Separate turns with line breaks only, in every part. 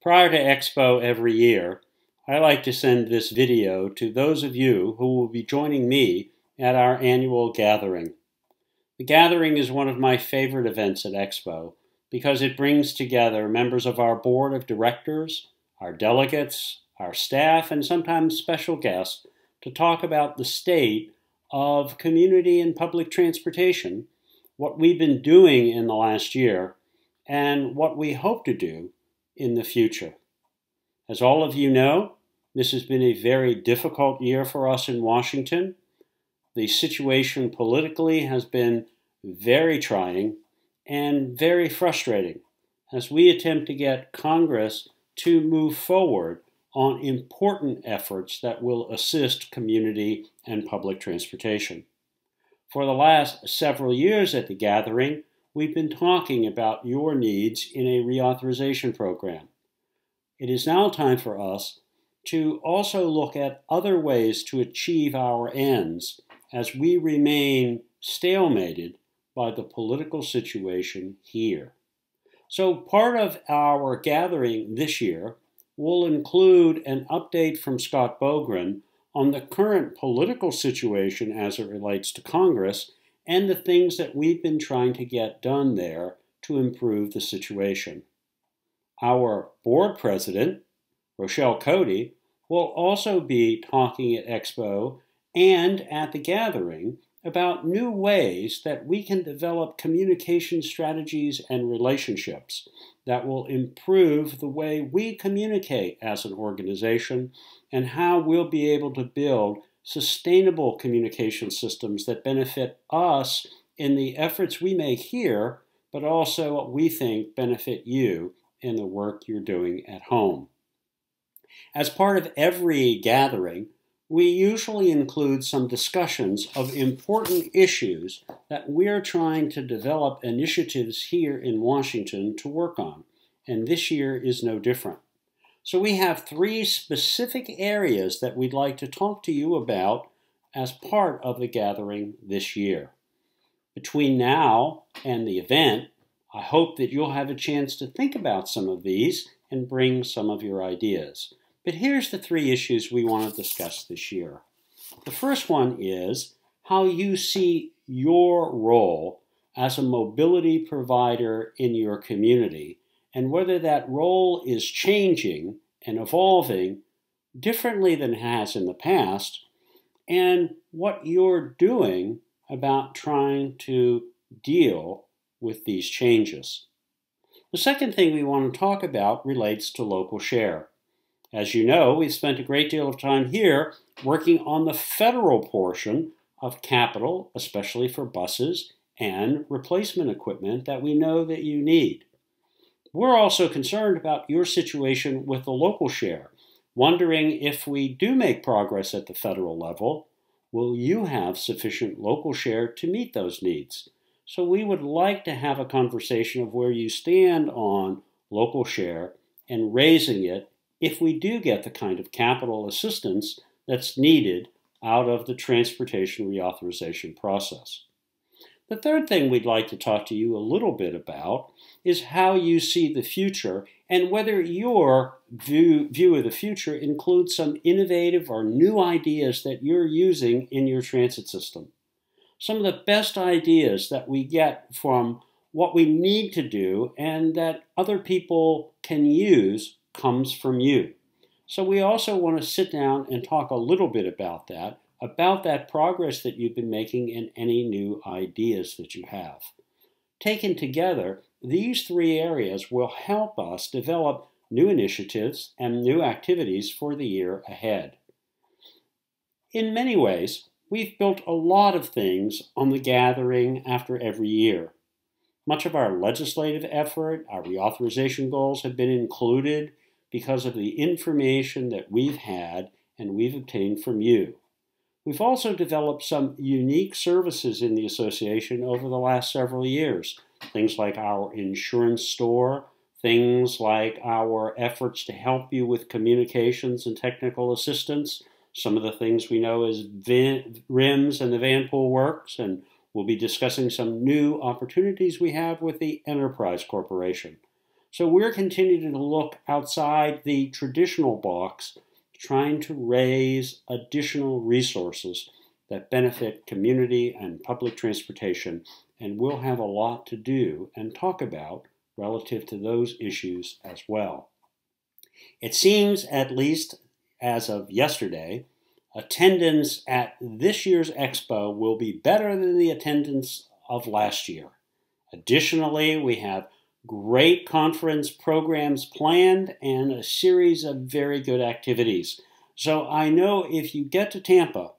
Prior to EXPO every year, I like to send this video to those of you who will be joining me at our annual gathering. The gathering is one of my favorite events at EXPO because it brings together members of our board of directors, our delegates, our staff, and sometimes special guests to talk about the state of community and public transportation, what we've been doing in the last year, and what we hope to do in the future. As all of you know, this has been a very difficult year for us in Washington. The situation politically has been very trying and very frustrating as we attempt to get Congress to move forward on important efforts that will assist community and public transportation. For the last several years at the gathering, we've been talking about your needs in a reauthorization program. It is now time for us to also look at other ways to achieve our ends as we remain stalemated by the political situation here. So part of our gathering this year will include an update from Scott Bogren on the current political situation as it relates to Congress and the things that we've been trying to get done there to improve the situation. Our board president, Rochelle Cody, will also be talking at EXPO and at the gathering about new ways that we can develop communication strategies and relationships that will improve the way we communicate as an organization and how we'll be able to build sustainable communication systems that benefit us in the efforts we make here, but also what we think benefit you in the work you're doing at home. As part of every gathering, we usually include some discussions of important issues that we're trying to develop initiatives here in Washington to work on, and this year is no different. So we have 3 specific areas that we'd like to talk to you about as part of the gathering this year. Between now and the event, I hope that you'll have a chance to think about some of these and bring some of your ideas. But here's the 3 issues we want to discuss this year. The first one is how you see your role as a mobility provider in your community and whether that role is changing and evolving differently than it has in the past, and what you're doing about trying to deal with these changes. The second thing we want to talk about relates to local share. As you know, we've spent a great deal of time here working on the federal portion of capital, especially for buses and replacement equipment that we know that you need. We're also concerned about your situation with the local share, wondering if we do make progress at the federal level, will you have sufficient local share to meet those needs? So we would like to have a conversation of where you stand on local share and raising it if we do get the kind of capital assistance that's needed out of the transportation reauthorization process. The third thing we'd like to talk to you a little bit about is how you see the future and whether your view of the future includes some innovative or new ideas that you're using in your transit system. Some of the best ideas that we get from what we need to do and that other people can use comes from you. So we also want to sit down and talk a little bit about that progress that you've been making and any new ideas that you have. Taken together, these 3 areas will help us develop new initiatives and new activities for the year ahead. In many ways, we've built a lot of things on the gathering after every year. Much of our legislative effort, our reauthorization goals have been included because of the information that we've had and we've obtained from you. We've also developed some unique services in the association over the last several years, things like our insurance store, things like our efforts to help you with communications and technical assistance, some of the things we know as RIMS and the Vanpool Works, and we'll be discussing some new opportunities we have with the Enterprise Corporation. So we're continuing to look outside the traditional box, trying to raise additional resources that benefit community and public transportation, and we'll have a lot to do and talk about relative to those issues as well. It seems, at least as of yesterday, attendance at this year's Expo will be better than the attendance of last year. Additionally, we have great conference programs planned and a series of very good activities. So I know if you get to Tampa,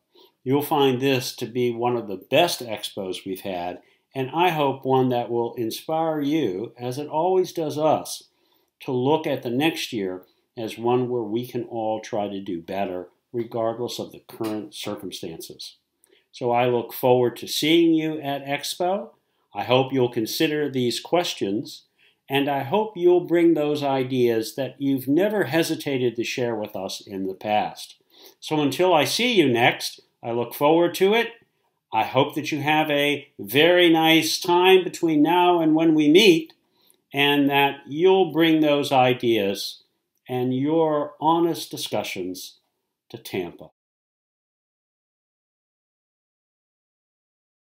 you'll find this to be one of the best expos we've had, and I hope one that will inspire you, as it always does us, to look at the next year as one where we can all try to do better, regardless of the current circumstances. So I look forward to seeing you at Expo. I hope you'll consider these questions, and I hope you'll bring those ideas that you've never hesitated to share with us in the past. So until I see you next, I look forward to it. I hope that you have a very nice time between now and when we meet, and that you'll bring those ideas and your honest discussions to Tampa.